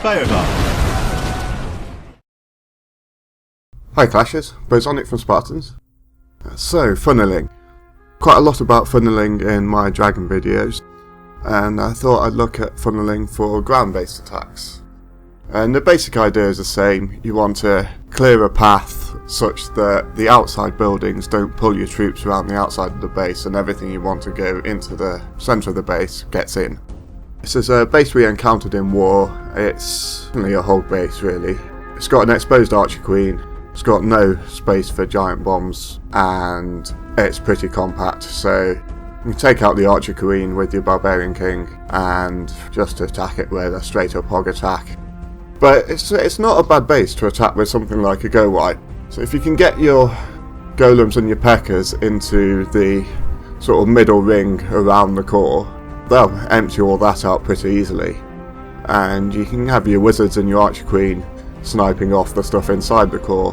Play over. Hi Clashers, Bosonic from Spartans. So, funneling. Quite a lot about funneling in my Dragon videos, and I thought I'd look at funneling for ground-based attacks. And the basic idea is the same. You want to clear a path such that the outside buildings don't pull your troops around the outside of the base, and everything you want to go into the centre of the base gets in. This is a base we encountered in war. It's only a Hog base really. It's got an exposed Archer Queen, it's got no space for giant bombs, and it's pretty compact, so you can take out the Archer Queen with your Barbarian King and just attack it with a straight up Hog attack. But it's not a bad base to attack with something like a GoWiPe. So if you can get your Golems and your P.E.K.K.A.s into the sort of middle ring around the core, they'll empty all that out pretty easily. And you can have your Wizards and your Archer Queen sniping off the stuff inside the core.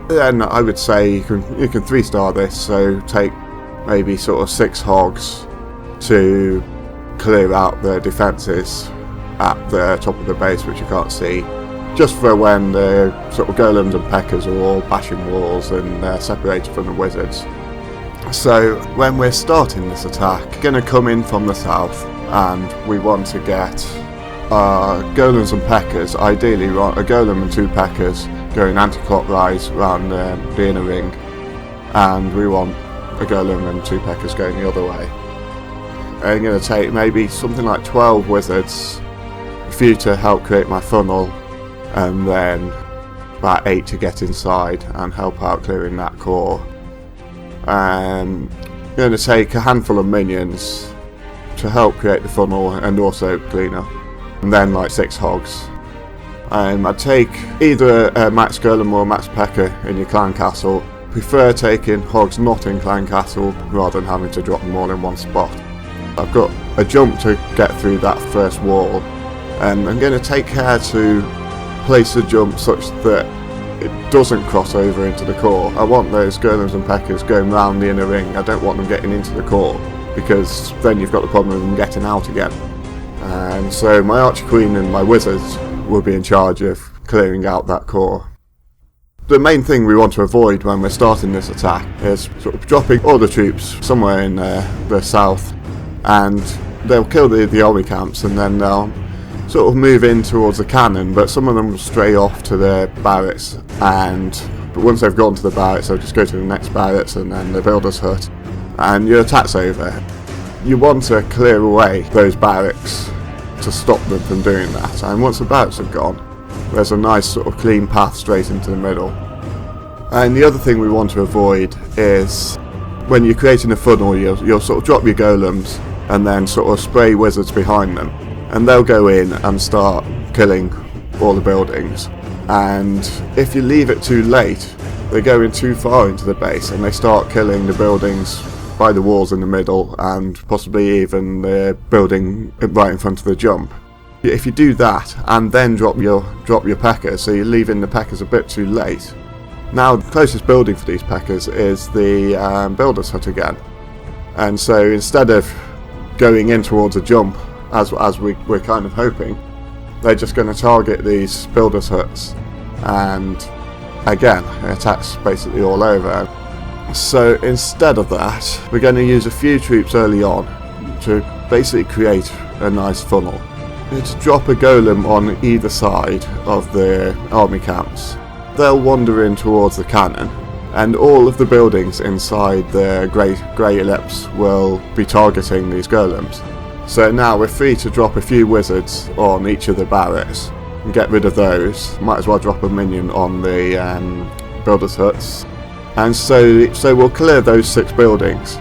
Then I would say you can 3-star this, so take maybe sort of 6 Hogs to clear out the defences at the top of the base which you can't see, just for when the sort of Golems and P.E.K.K.A.s are all bashing walls and they're separated from the Wizards. So when we're starting this attack, we're going to come in from the south, and we want to get our Golems and P.E.K.K.A.s, ideally a Golem and 2 P.E.K.K.A.s going anti-clockwise around the inner ring, and we want a Golem and 2 P.E.K.K.A.s going the other way. I'm going to take maybe something like 12 Wizards, a few to help create my funnel, and then about 8 to get inside and help out clearing that core. I'm going to take a handful of minions to help create the funnel and also clean up, and then like 6 Hogs. I'd take either a Max Golem or a Max P.E.K.K.A. in your clan castle. Prefer taking Hogs not in clan castle rather than having to drop them all in one spot. I've got a jump to get through that first wall, and I'm going to take care to place a jump such that it doesn't cross over into the core. I want those Golems and P.E.K.K.A.s going round the inner ring. I don't want them getting into the core, because then you've got the problem of them getting out again. And so my Archer Queen and my Wizards will be in charge of clearing out that core. The main thing we want to avoid when we're starting this attack is sort of dropping all the troops somewhere in the south, and they'll kill the army camps, and then they'll sort of move in towards the cannon, but some of them will stray off to their barracks, but once they've gone to the barracks they'll just go to the next barracks and then the builder's hut, and your attack's over. You want to clear away those barracks to stop them from doing that, and once the barracks are gone, there's a nice sort of clean path straight into the middle. And the other thing we want to avoid is when you're creating a funnel, you'll sort of drop your Golems and then sort of spray Wizards behind them, and they'll go in and start killing all the buildings. And if you leave it too late, they go in too far into the base and they start killing the buildings by the walls in the middle, and possibly even the building right in front of the jump. If you do that and then drop your P.E.K.K.A., so you're leaving the P.E.K.K.A.s a bit too late, now the closest building for these P.E.K.K.A.s is the builder's hut again. And so instead of going in towards a jump, as we're kind of hoping, they're just going to target these builder's huts, and again, the attack's basically all over. So instead of that, we're going to use a few troops early on to basically create a nice funnel. We're going to drop a Golem on either side of the army camps. They'll wander in towards the cannon, and all of the buildings inside the grey ellipse will be targeting these Golems. So now we're free to drop a few Wizards on each of the barracks and get rid of those. Might as well drop a minion on the builders' huts. And so we'll clear those 6 buildings,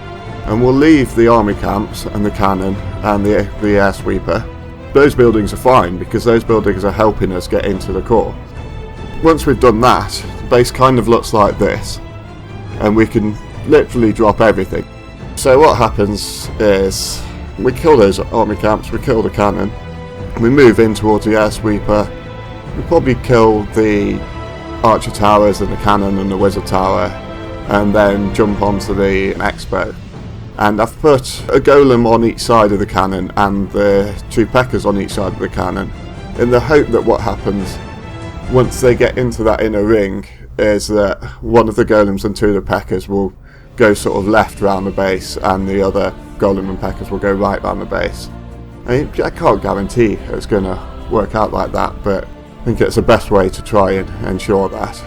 and we'll leave the army camps and the cannon and the air sweeper. Those buildings are fine because those buildings are helping us get into the core. Once we've done that, the base kind of looks like this, and we can literally drop everything. So what happens is we kill those army camps, we kill the cannon, we move in towards the air sweeper, we probably kill the archer towers and the cannon and the wizard tower, and then jump onto the expo. And I've put a golem on each side of the cannon and the 2 P.E.K.K.A.s on each side of the cannon, in the hope that what happens once they get into that inner ring is that one of the golems and two of the P.E.K.K.A.s will go sort of left round the base and the other golem and P.E.K.K.A.s will go right round the base. I can't guarantee it's going to work out like that, but I think it's the best way to try and ensure that.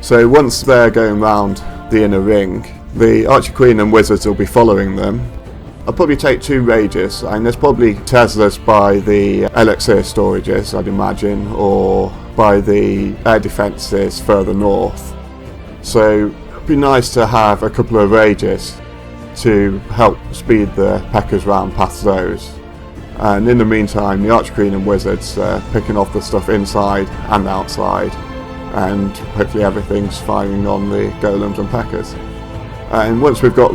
So once they're going round the inner ring, the Archer Queen and Wizards will be following them. I'll probably take 2 rages, and there's probably Teslas by the elixir storages, I'd imagine, or by the air defences further north. So it'd be nice to have a couple of rages to help speed the P.E.K.K.A.s round past those. And in the meantime, the Archer Queen and Wizards are picking off the stuff inside and outside, and hopefully everything's firing on the golems and P.E.K.K.A.s. And once we've got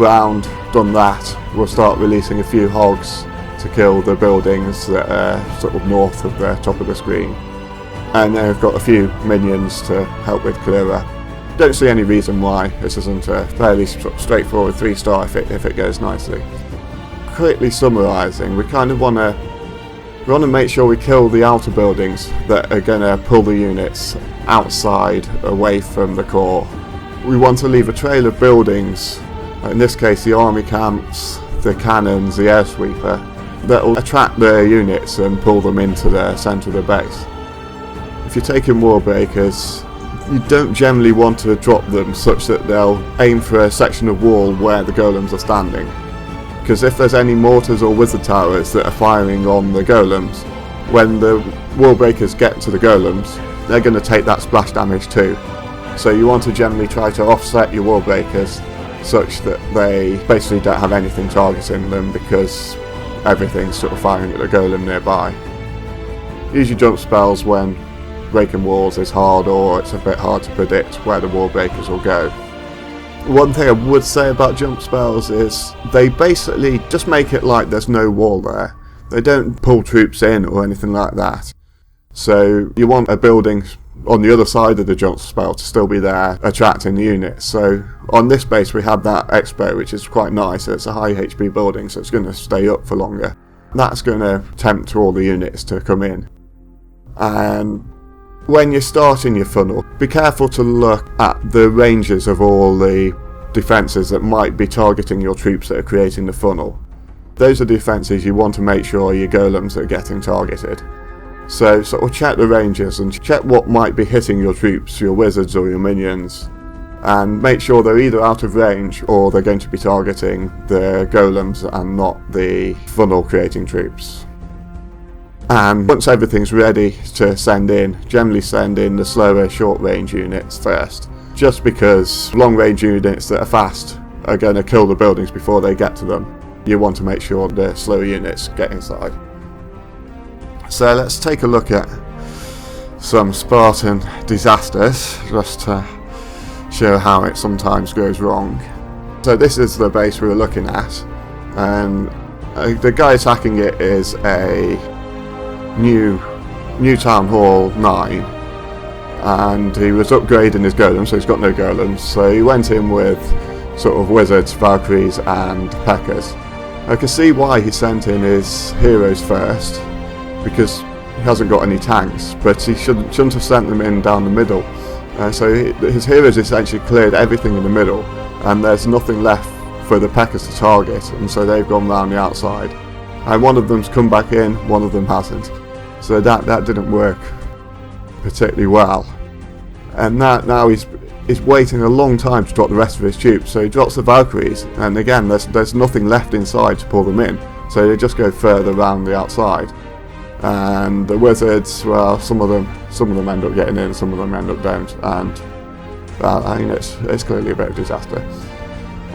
done that, we'll start releasing a few hogs to kill the buildings that are sort of north of the top of the screen. And then we've got a few minions to help with clear up. Don't see any reason why this isn't a fairly straightforward 3-star if it goes nicely. Quickly summarising, we kind of want to make sure we kill the outer buildings that are going to pull the units outside away from the core. We want to leave a trail of buildings, in this case the army camps, the cannons, the air sweeper, that will attract the units and pull them into the centre of the base. If you're taking wall breakers, you don't generally want to drop them such that they'll aim for a section of wall where the golems are standing. Because if there's any mortars or wizard towers that are firing on the golems, when the wall breakers get to the golems, they're going to take that splash damage too. So you want to generally try to offset your wall breakers such that they basically don't have anything targeting them because everything's sort of firing at the golem nearby. Use your jump spells when breaking walls is hard or it's a bit hard to predict where the wall breakers will go. One thing I would say about jump spells is they basically just make it like there's no wall there. They don't pull troops in or anything like that. So you want a building on the other side of the jump spell to still be there attracting the units. So on this base we had that expo, which is quite nice. It's a high HP building, so it's going to stay up for longer. That's going to tempt all the units to come in. And when you're starting your funnel, be careful to look at the ranges of all the defences that might be targeting your troops that are creating the funnel. Those are defences you want to make sure your golems are getting targeted. So sort of check the ranges and check what might be hitting your troops, your wizards or your minions, and make sure they're either out of range or they're going to be targeting the golems and not the funnel creating troops. And once everything's ready to send in, generally send in the slower short range units first, just because long range units that are fast are going to kill the buildings before they get to them. You want to make sure the slower units get inside. So let's take a look at some Spartan disasters, just to show how it sometimes goes wrong. So this is the base we were looking at, and the guy attacking it is a new Town Hall 9, and he was upgrading his golems, so he's got no golems, so he went in with sort of wizards, Valkyries and P.E.K.K.A.s. I can see why he sent in his heroes first, because he hasn't got any tanks, but he shouldn't have sent them in down the middle. So his heroes essentially cleared everything in the middle, and there's nothing left for the P.E.K.K.A.s to target, and so they've gone round the outside. And one of them's come back in, one of them hasn't. So that didn't work particularly well. And now he's waiting a long time to drop the rest of his troops, so he drops the Valkyries, and again there's nothing left inside to pull them in, so they just go further around the outside. And the wizards, well, some of them end up getting in, some of them end up don't, and I mean it's clearly a bit of a disaster.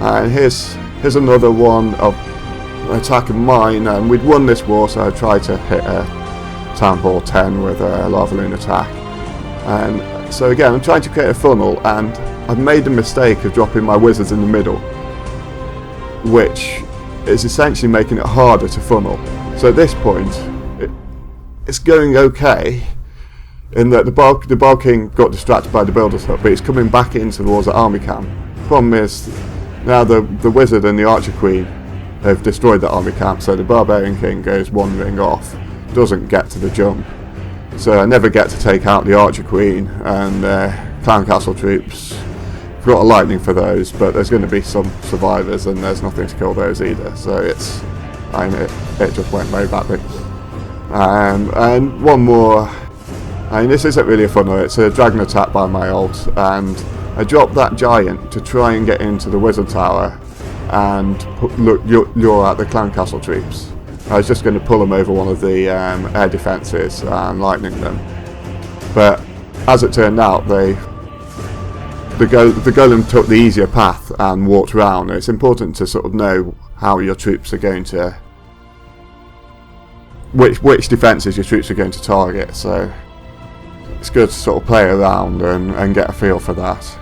And here's another one of attacking mine, and we'd won this war, so I tried to hit a Town Hall 10 with a lava loon attack. And so again, I'm trying to create a funnel, and I've made the mistake of dropping my wizards in the middle, which is essentially making it harder to funnel. So at this point, it's going okay, in that the Ball King got distracted by the Builder's Hut, but he's coming back in towards the army camp. Problem is, now the Wizard and the Archer Queen have destroyed the army camp, so the Barbarian King goes wandering off, doesn't get to the jump, so I never get to take out the Archer Queen and Clan Castle troops. I've got a lightning for those, but there's going to be some survivors and there's nothing to kill those either, so it just went very badly. And one more, this isn't really a funner, it's a dragon attack by my ult, and I dropped that giant to try and get into the wizard tower and lure out the Clan Castle troops. I was just going to pull them over one of the air defences and lightning them, but as it turned out, the golem took the easier path and walked around. It's important to sort of know how your troops are going to, which defences your troops are going to target, so it's good to sort of play around and get a feel for that.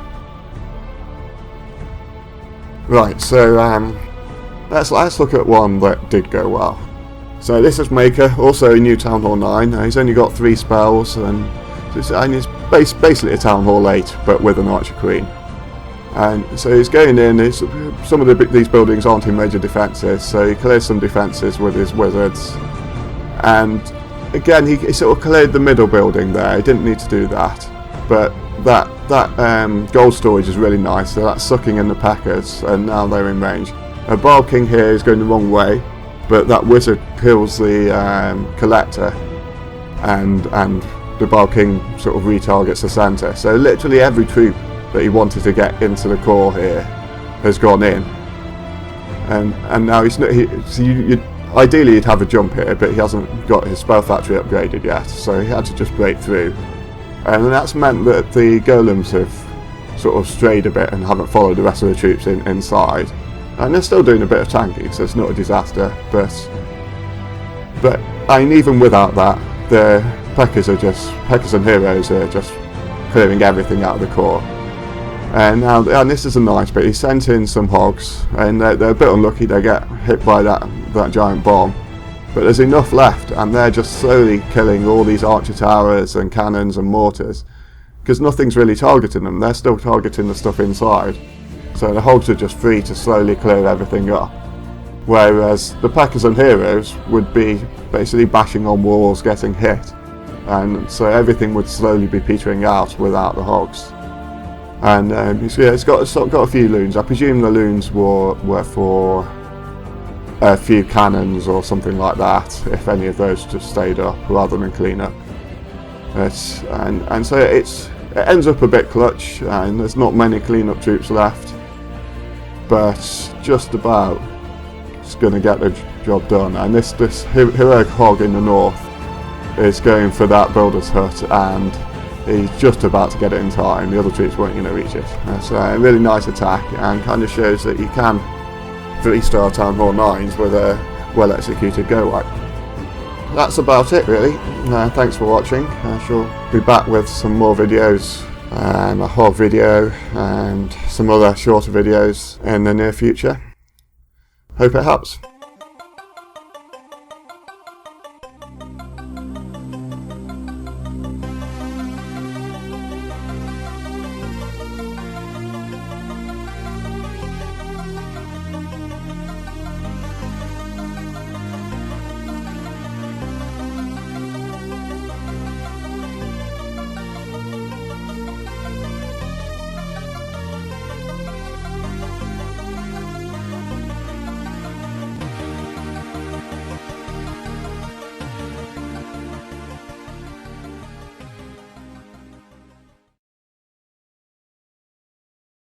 Right, so let's look at one that did go well. So this is Maker, also a new Town Hall 9. He's only got 3 spells, and it's basically a Town Hall 8, but with an Archer Queen. And so he's going in, some of these buildings aren't in major defences, so he clears some defences with his wizards. And again, he sort of cleared the middle building there, he didn't need to do that. But that gold storage is really nice, so that's sucking in the Packers, and now they're in range. A Barb King here is going the wrong way, but that wizard kills the collector, and the Barb King sort of retargets the centre. So literally every troop that he wanted to get into the core here has gone in, and now ideally you'd have a jump here, but he hasn't got his spell factory upgraded yet, so he had to just break through, and that's meant that the golems have sort of strayed a bit and haven't followed the rest of the troops inside. And they're still doing a bit of tanking, so it's not a disaster, but even without that, the Packers and Heroes are just clearing everything out of the core. And this is a nice bit, he sent in some Hogs, and they're a bit unlucky, they get hit by that giant bomb, but there's enough left, and they're just slowly killing all these archer towers and cannons and mortars, because nothing's really targeting them, they're still targeting the stuff inside. So the Hogs are just free to slowly clear everything up. Whereas the Packers and Heroes would be basically bashing on walls, getting hit. And so everything would slowly be petering out without the Hogs. And it's got a few loons. I presume the loons were for a few cannons or something like that, if any of those just stayed up rather than clean up. So it ends up a bit clutch, and there's not many clean-up troops left. But just about it's going to get the job done, and this heroic Hog in the north is going for that builder's hut, and he's just about to get it in time. The other troops weren't going to reach it. It's a really nice attack, and kind of shows that you can 3-star Town Hall 9s with a well executed GoWiPe. That's about it really. Thanks for watching. I shall be back with some more videos, a Hog video and some other shorter videos in the near future. Hope it helps.